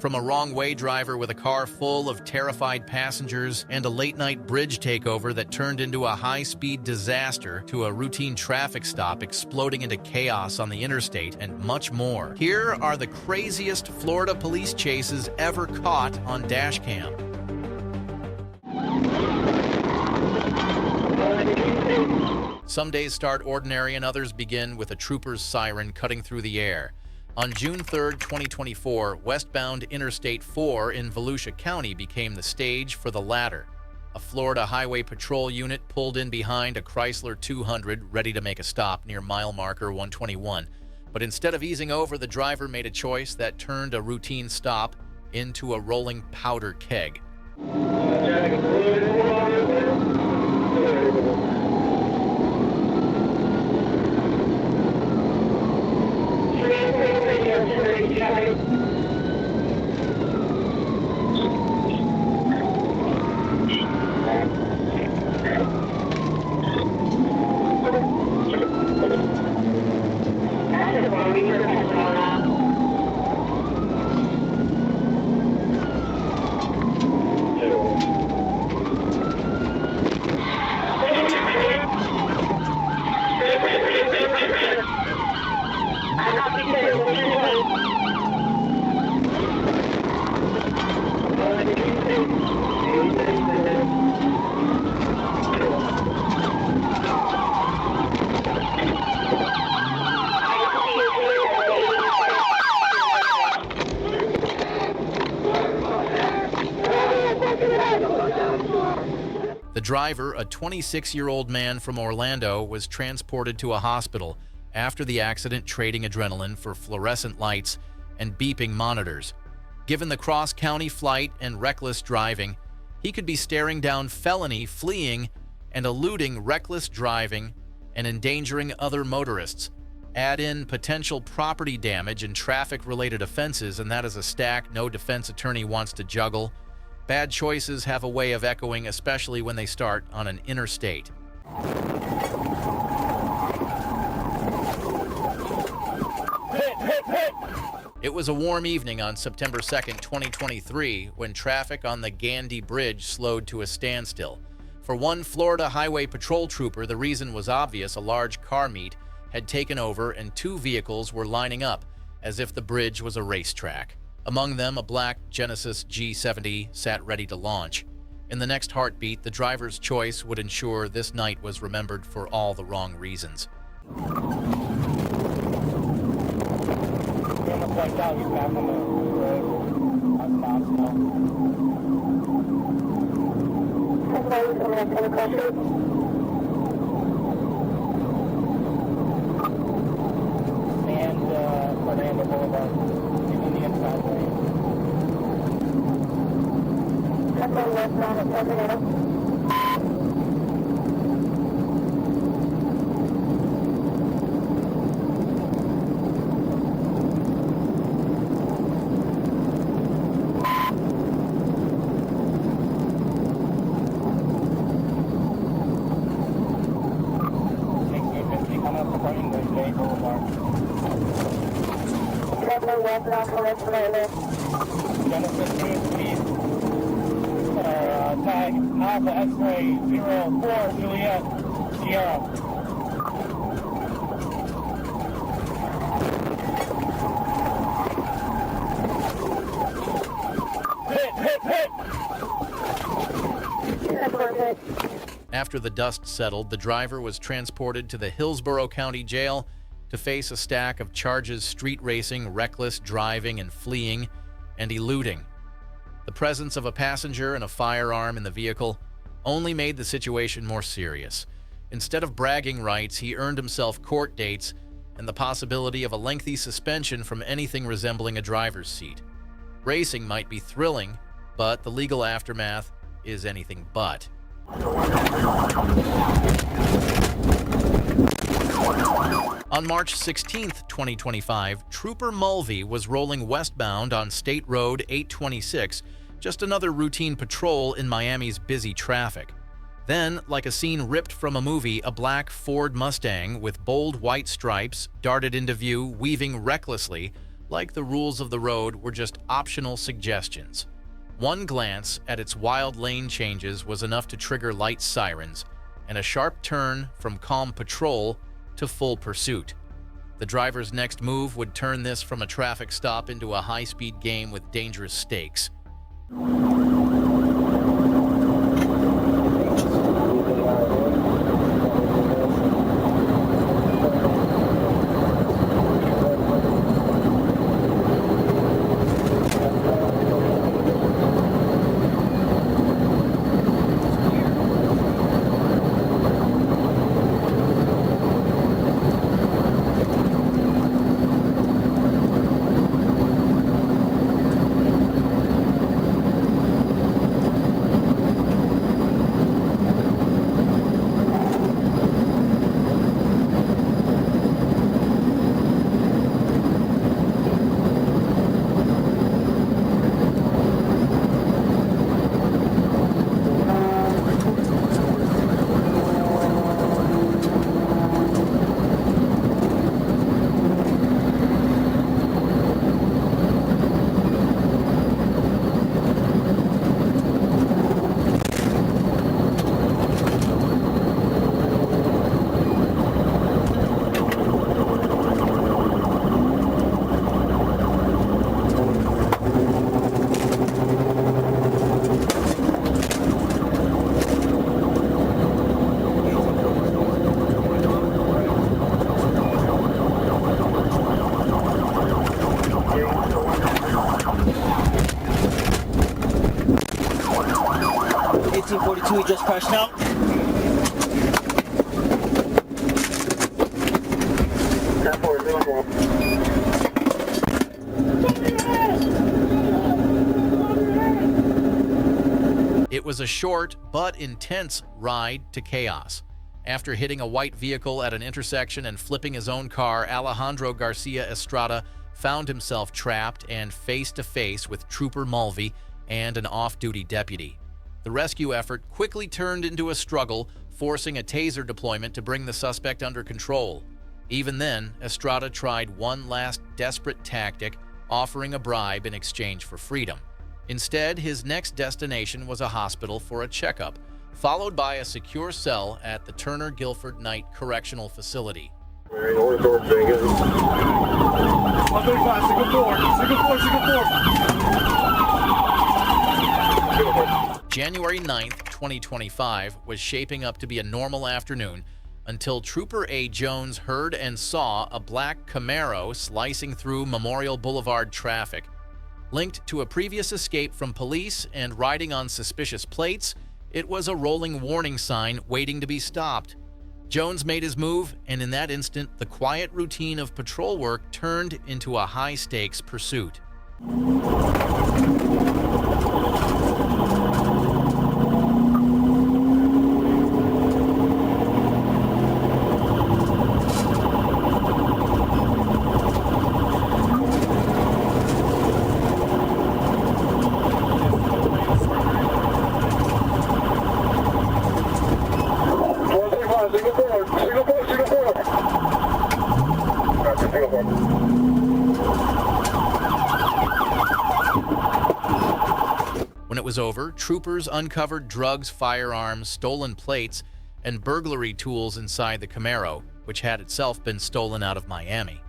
From a wrong-way driver with a car full of terrified passengers and a late-night bridge takeover that turned into a high-speed disaster to a routine traffic stop exploding into chaos on the interstate and much more. Here are the craziest Florida police chases ever caught on Dashcam. Some days start ordinary and others begin with a trooper's siren cutting through the air. On June 3, 2024, westbound Interstate 4 in Volusia County became the stage for the latter. A Florida Highway Patrol unit pulled in behind a Chrysler 200 ready to make a stop near mile marker 121. But instead of easing over, the driver made a choice that turned a routine stop into a rolling powder keg. The driver, a 26-year-old man from Orlando, was transported to a hospital after the accident, trading adrenaline for fluorescent lights and beeping monitors. Given the cross-county flight and reckless driving, he could be staring down felony, fleeing, and eluding reckless driving and endangering other motorists. Add in potential property damage and traffic-related offenses, and that is a stack no defense attorney wants to juggle. Bad choices have a way of echoing, especially when they start on an interstate. It was a warm evening on September 2nd, 2023, when traffic on the Gandy Bridge slowed to a standstill. For one Florida Highway Patrol trooper, the reason was obvious. A large car meet had taken over and two vehicles were lining up as if the bridge was a racetrack. Among them, a black Genesis G70 sat ready to launch. In the next heartbeat, the driver's choice would ensure this night was remembered for all the wrong reasons. Tag Alpha X-ray 04 Juliet Sierra. Hit! After the dust settled, the driver was transported to the Hillsborough County Jail to face a stack of charges: street racing, reckless driving and fleeing, and eluding. The presence of a passenger and a firearm in the vehicle only made the situation more serious. Instead of bragging rights, he earned himself court dates and the possibility of a lengthy suspension from anything resembling a driver's seat. Racing might be thrilling, but the legal aftermath is anything but. On March 16, 2025, Trooper Mulvey was rolling westbound on State Road 826, just another routine patrol in Miami's busy traffic. Then, like a scene ripped from a movie, a black Ford Mustang with bold white stripes darted into view, weaving recklessly Like the rules of the road were just optional suggestions. One glance at its wild lane changes was enough to trigger light sirens and a sharp turn from calm patrol to full pursuit. The driver's next move would turn this from a traffic stop into a high-speed game with dangerous stakes. We just crashed out. It was a short but intense ride to chaos. After hitting a white vehicle at an intersection and flipping his own car, Alejandro Garcia Estrada found himself trapped and face-to-face with Trooper Mulvey and an off-duty deputy. The rescue effort quickly turned into a struggle, forcing a taser deployment to bring the suspect under control. Even then, Estrada tried one last desperate tactic, offering a bribe in exchange for freedom. Instead, his next destination was a hospital for a checkup, followed by a secure cell at the Turner Guilford Knight Correctional Facility. January 9th, 2025 was shaping up to be a normal afternoon until Trooper A. Jones heard and saw a black Camaro slicing through Memorial Boulevard traffic. Linked to a previous escape from police and riding on suspicious plates, it was a rolling warning sign waiting to be stopped. Jones made his move, and in that instant, the quiet routine of patrol work turned into a high-stakes pursuit. When it was over, troopers uncovered drugs, firearms, stolen plates, and burglary tools inside the Camaro, which had itself been stolen out of Miami.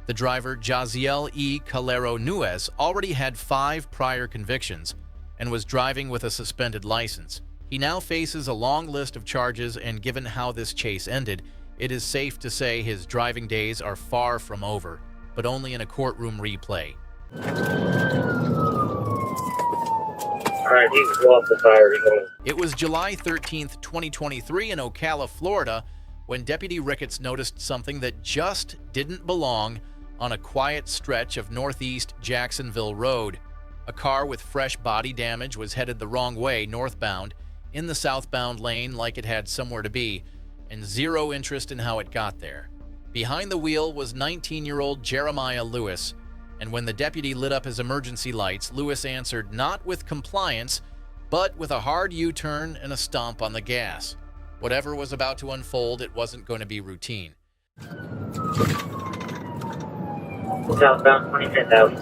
The driver, Jaziel E. Calero Nuez, already had 5 prior convictions and was driving with a suspended license. He now faces a long list of charges, and given how this chase ended, it is safe to say his driving days are far from over, but only in a courtroom replay. Alright, he's off the fire. It was July 13th, 2023 in Ocala, Florida, when Deputy Ricketts noticed something that just didn't belong on a quiet stretch of Northeast Jacksonville Road. A car with fresh body damage was headed the wrong way, northbound, in the southbound lane like it had somewhere to be, and zero interest in how it got there. Behind the wheel was 19-year-old Jeremiah Lewis, and when the deputy lit up his emergency lights, Lewis answered not with compliance, but with a hard U-turn and a stomp on the gas. Whatever was about to unfold, it wasn't going to be routine. Southbound 25th Ave.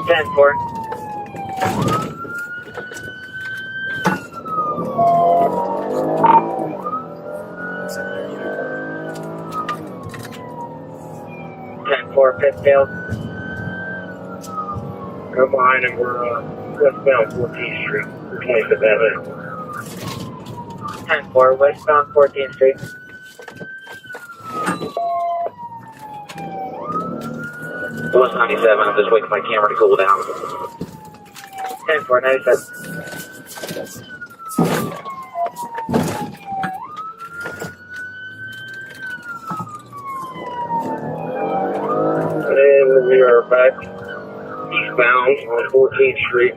10-4. Fifth tail. Go behind him. We're westbound 14th Street. 25th Avenue. 10-4, westbound 14th Street. West 97, I'm just waiting for my camera to cool down. 10-4, 97. And we are back eastbound on 14th Street.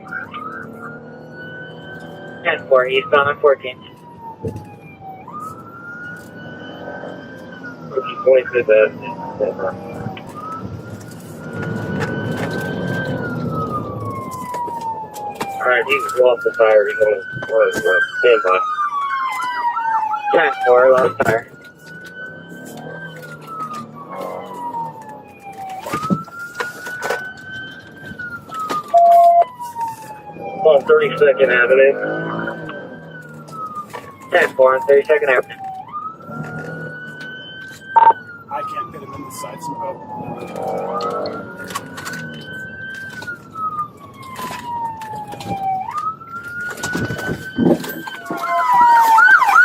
10-4, eastbound on 14th. Which is 25th Avenue. Alright, he's lost the tire. He's on standby. 10-4, lost tire. On 32nd Avenue. 10-4 on 32nd Avenue. I can't fit him in the side, so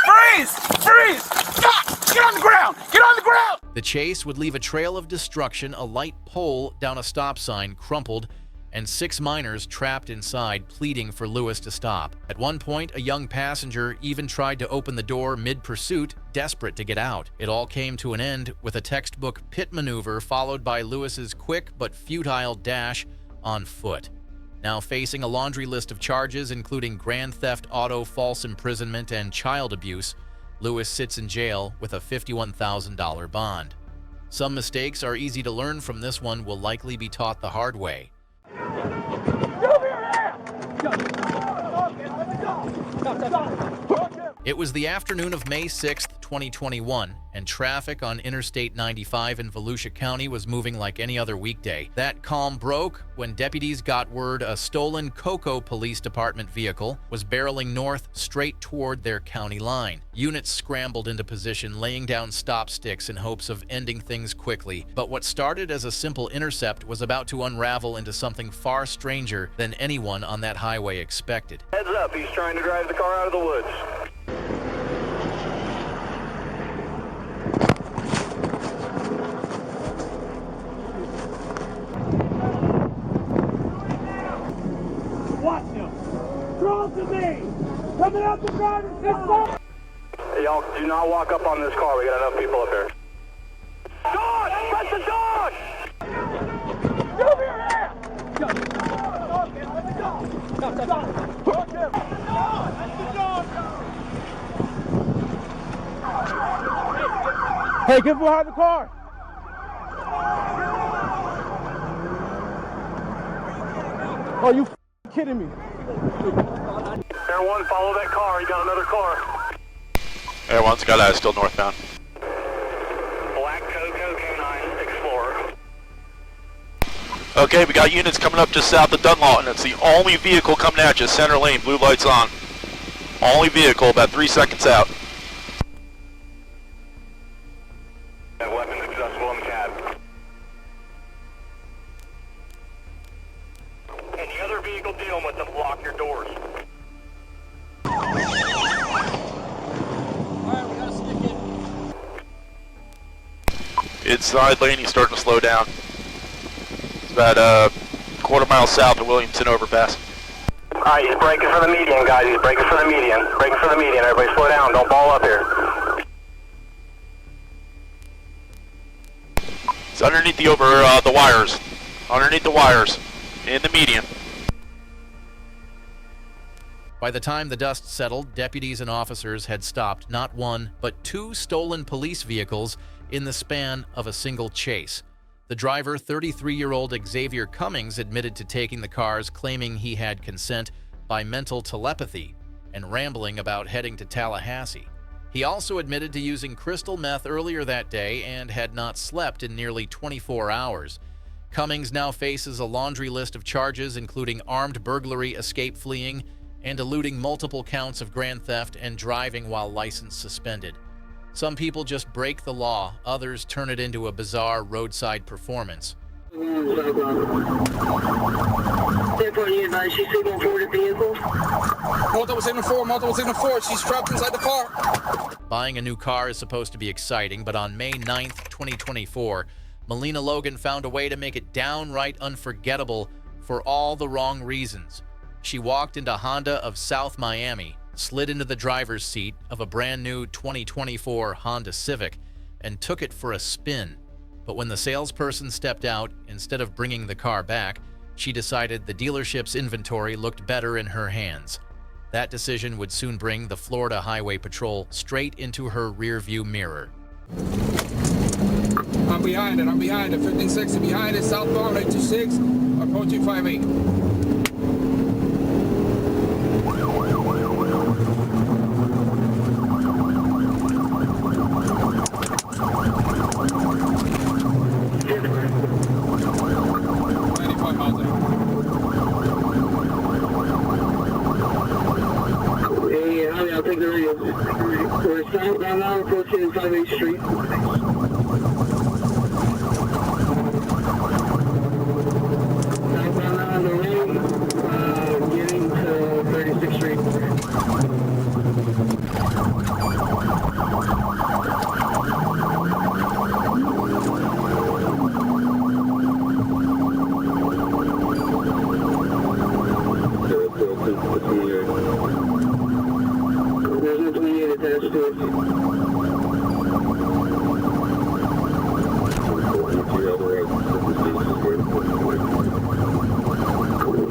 Freeze! Freeze! Stop! Get on the ground! Get on the ground! The chase would leave a trail of destruction, a light pole down a stop sign crumpled, and 6 minors trapped inside, pleading for Lewis to stop. At one point, a young passenger even tried to open the door mid-pursuit, desperate to get out. It all came to an end with a textbook pit maneuver followed by Lewis's quick but futile dash on foot. Now facing a laundry list of charges, including grand theft auto, false imprisonment, and child abuse, Lewis sits in jail with a $51,000 bond. Some mistakes are easy to learn from. This one will likely be taught the hard way. It was the afternoon of May 6, 2021, and traffic on Interstate 95 in Volusia County was moving like any other weekday. That calm broke when deputies got word a stolen Cocoa Police Department vehicle was barreling north straight toward their county line. Units scrambled into position, laying down stop sticks in hopes of ending things quickly. But what started as a simple intercept was about to unravel into something far stranger than anyone on that highway expected. Heads up, he's trying to drive the car out of the woods. Watch him! Crawl to me! Coming out the driver's side! Y'all do not walk up on this car. We got enough people up here. Dog! That's the dog! Over here! Go! Okay, let me go! Stop! Hook him! That's the dog! Hey, get behind the car! Oh, you kidding me? Air 1, follow that car. You got another car. Air 1, Skyline, still northbound. Black Cocoa K9 Explorer. Okay, we got units coming up just south of Dunlawton. It's the only vehicle coming at you. Center lane, blue lights on. Only vehicle, about 3 seconds out. Weapons accessible in the cab. Any other vehicle dealing with them, block your doors. Alright, we gotta stick it. Inside lane, he's starting to slow down. It's about a quarter-mile south of Williamson overpass. Alright, he's braking for the median, guys. He's braking for the median. Braking for the median. Everybody slow down. Don't ball up here. It's underneath the wires. Underneath the wires. In the median. By the time the dust settled, deputies and officers had stopped not one, but 2 stolen police vehicles in the span of a single chase. The driver, 33-year-old Xavier Cummings, admitted to taking the cars, claiming he had consent by mental telepathy and rambling about heading to Tallahassee. He also admitted to using crystal meth earlier that day and had not slept in nearly 24 hours. Cummings now faces a laundry list of charges, including armed burglary, escape fleeing, and eluding multiple counts of grand theft and driving while license suspended. Some people just break the law, others turn it into a bizarre roadside performance. She's signal forward at vehicle. Multiple signal 4. She's trapped inside the car. Buying a new car is supposed to be exciting, but on May 9th, 2024, Melina Logan found a way to make it downright unforgettable for all the wrong reasons. She walked into Honda of South Miami, slid into the driver's seat of a brand new 2024 Honda Civic, and took it for a spin. But when the salesperson stepped out, instead of bringing the car back, she decided the dealership's inventory looked better in her hands. That decision would soon bring the Florida Highway Patrol straight into her rearview mirror. I'm behind it. 1560 behind it, southbound 826, approaching 58. I'll take the radio. We're southbound now, approaching 58th Street. Southbound now on the road, getting to 36th Street. There's no 28 attached to it.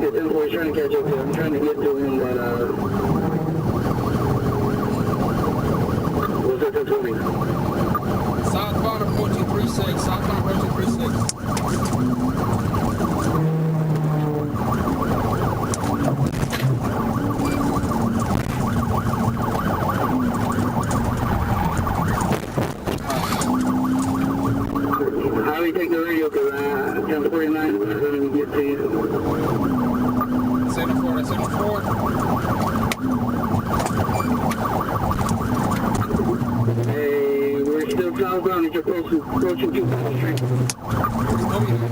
Yeah, 10-4 is trying to catch up to him. I'm trying to get to him, but what's that 10-20? Southbound approaching 36. Southbound approaching 36. How do we take the radio? Because 1049 is not going to get to you. Signal 4. Hey, we're still southbound. It's approaching 2nd Street.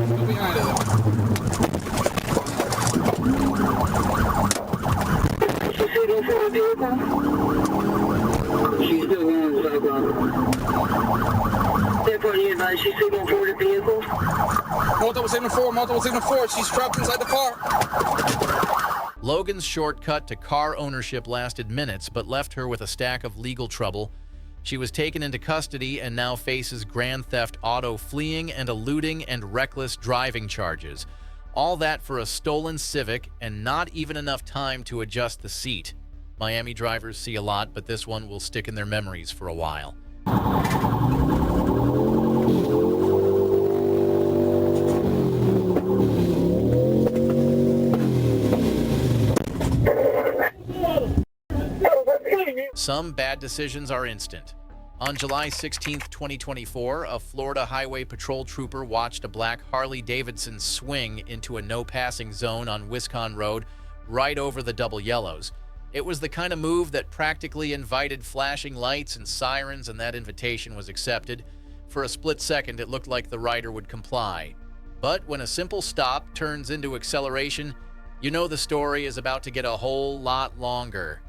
Go behind it. She's signal for a vehicle? She's still going southbound. 1048, she's signal for the vehicle? Multiple signal 4. She's trapped inside the car. Logan's shortcut to car ownership lasted minutes, but left her with a stack of legal trouble. She was taken into custody and now faces grand theft auto fleeing and eluding and reckless driving charges. All that for a stolen Civic and not even enough time to adjust the seat. Miami drivers see a lot, but this one will stick in their memories for a while. Some bad decisions are instant. On July 16, 2024, a Florida Highway Patrol trooper watched a black Harley-Davidson swing into a no-passing zone on Wisconsin Road right over the double yellows. It was the kind of move that practically invited flashing lights and sirens, and that invitation was accepted. For a split second, it looked like the rider would comply. But when a simple stop turns into acceleration, you know the story is about to get a whole lot longer.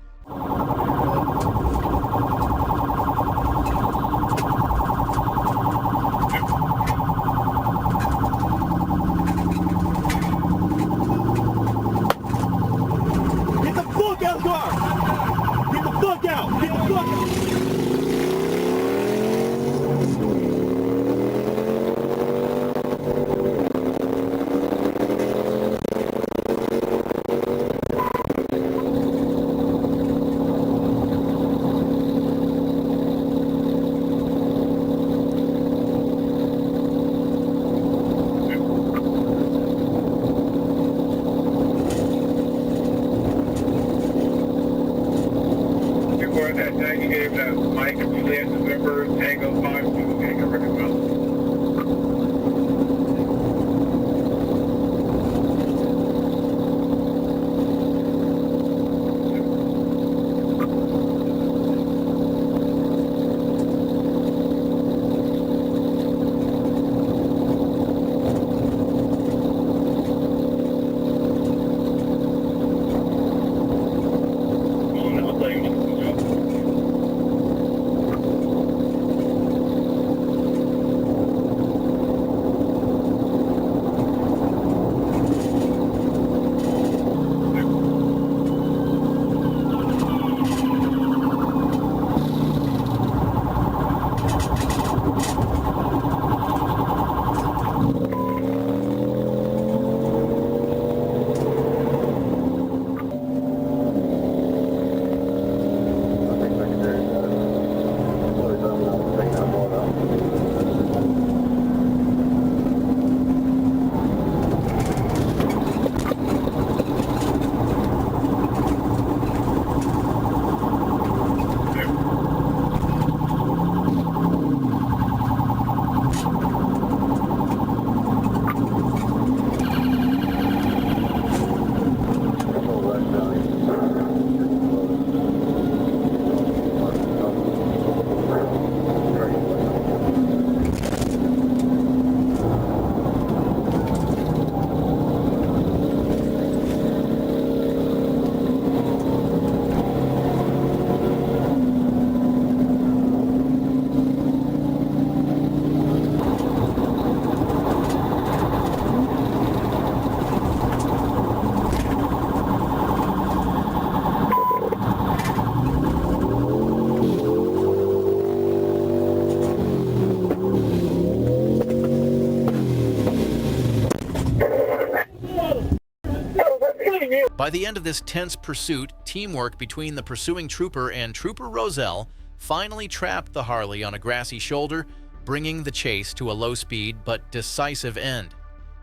you. By the end of this tense pursuit, teamwork between the pursuing trooper and Trooper Roselle finally trapped the Harley on a grassy shoulder, bringing the chase to a low-speed but decisive end.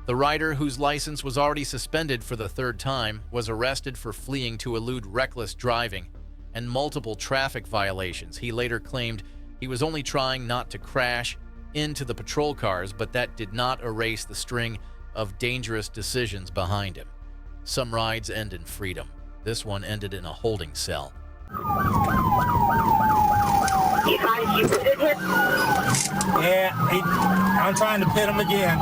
The rider, whose license was already suspended for the third time, was arrested for fleeing to elude reckless driving and multiple traffic violations. He later claimed he was only trying not to crash into the patrol cars, but that did not erase the string of dangerous decisions behind him. Some rides end in freedom. This one ended in a holding cell. Yeah, I'm trying to pit him again.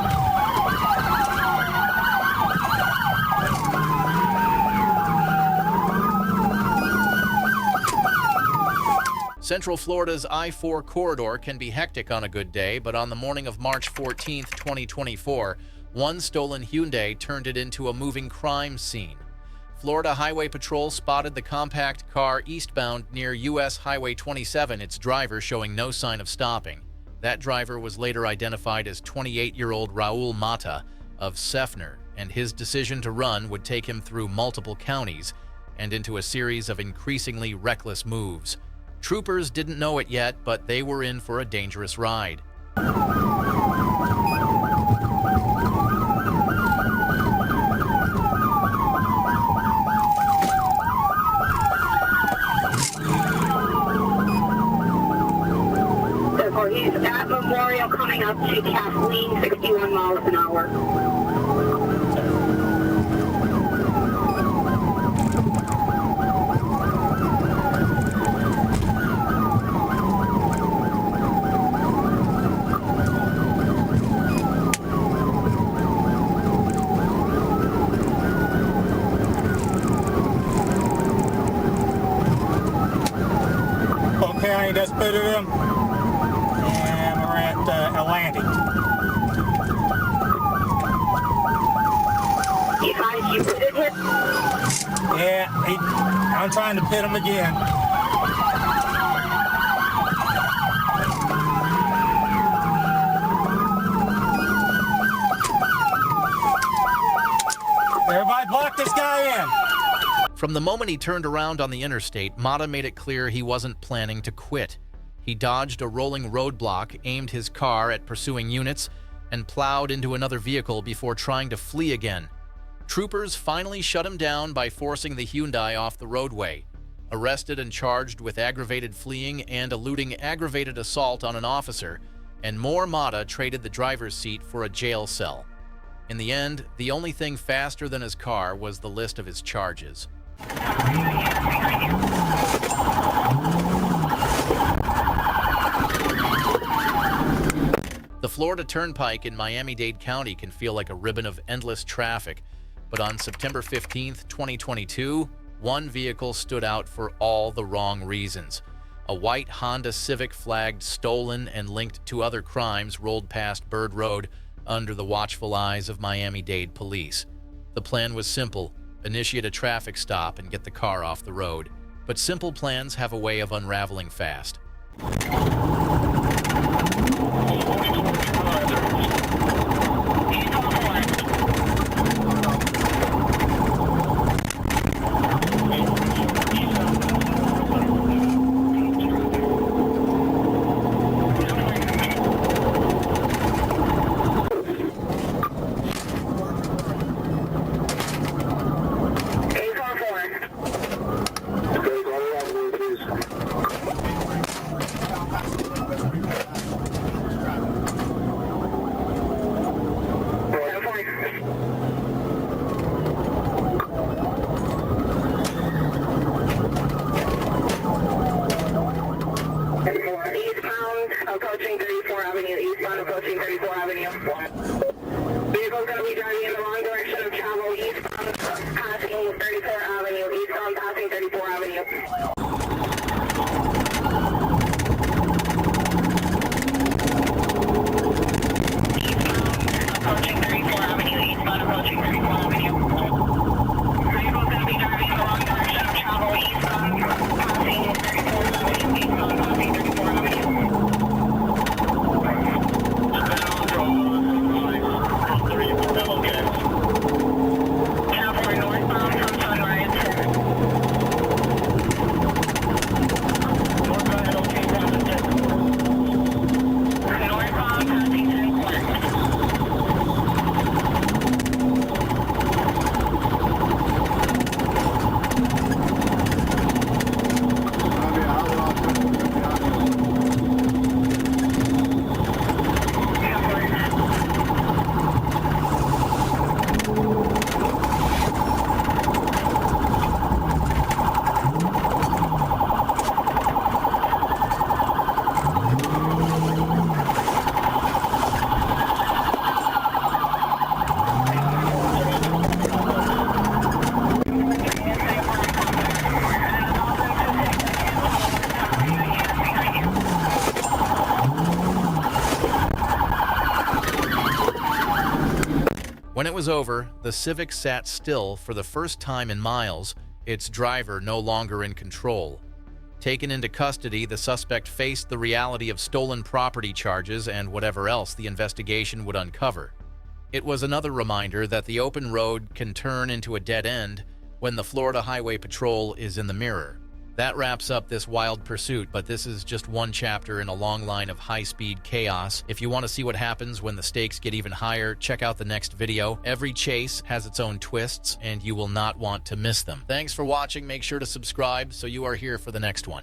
Central Florida's I-4 corridor can be hectic on a good day, but on the morning of March 14, 2024, one stolen Hyundai turned it into a moving crime scene. Florida Highway Patrol spotted the compact car eastbound near U.S. Highway 27, its driver showing no sign of stopping. That driver was later identified as 28-year-old Raul Mata of Sefner, and his decision to run would take him through multiple counties and into a series of increasingly reckless moves. Troopers didn't know it yet, but they were in for a dangerous ride. He's at Memorial coming up to Kathleen, 61 miles an hour. Okay, I just pitted him. And we're at Atlantic. You pitted him? Yeah, I'm trying to pit him again. Everybody block this guy in. From the moment he turned around on the interstate, Mata made it clear he wasn't planning to quit. He dodged a rolling roadblock, aimed his car at pursuing units, and plowed into another vehicle before trying to flee again. Troopers finally shut him down by forcing the Hyundai off the roadway. Arrested and charged with aggravated fleeing and eluding aggravated assault on an officer, and more, Mata traded the driver's seat for a jail cell. In the end, the only thing faster than his car was the list of his charges. The Florida Turnpike in Miami-Dade County can feel like a ribbon of endless traffic, but on September 15, 2022, one vehicle stood out for all the wrong reasons. A white Honda Civic flagged stolen and linked to other crimes rolled past Bird Road under the watchful eyes of Miami-Dade police. The plan was simple: initiate a traffic stop and get the car off the road. But simple plans have a way of unraveling fast. Approaching 34 Avenue, eastbound approaching 34 Avenue. Vehicle's going to be driving in the wrong direction of travel, eastbound passing 34 Avenue, eastbound passing 34 Avenue. Approaching 34 Avenue, eastbound approaching 34 Avenue. Vehicle's going to be driving in the wrong direction of travel, eastbound passing 34 Avenue, eastbound passing 34 Avenue. California northbound from When it was over, the Civic sat still for the first time in miles, its driver no longer in control. Taken into custody, the suspect faced the reality of stolen property charges and whatever else the investigation would uncover. It was another reminder that the open road can turn into a dead end when the Florida Highway Patrol is in the mirror. That wraps up this wild pursuit, but this is just one chapter in a long line of high-speed chaos. If you want to see what happens when the stakes get even higher, check out the next video. Every chase has its own twists, and you will not want to miss them. Thanks for watching. Make sure to subscribe so you are here for the next one.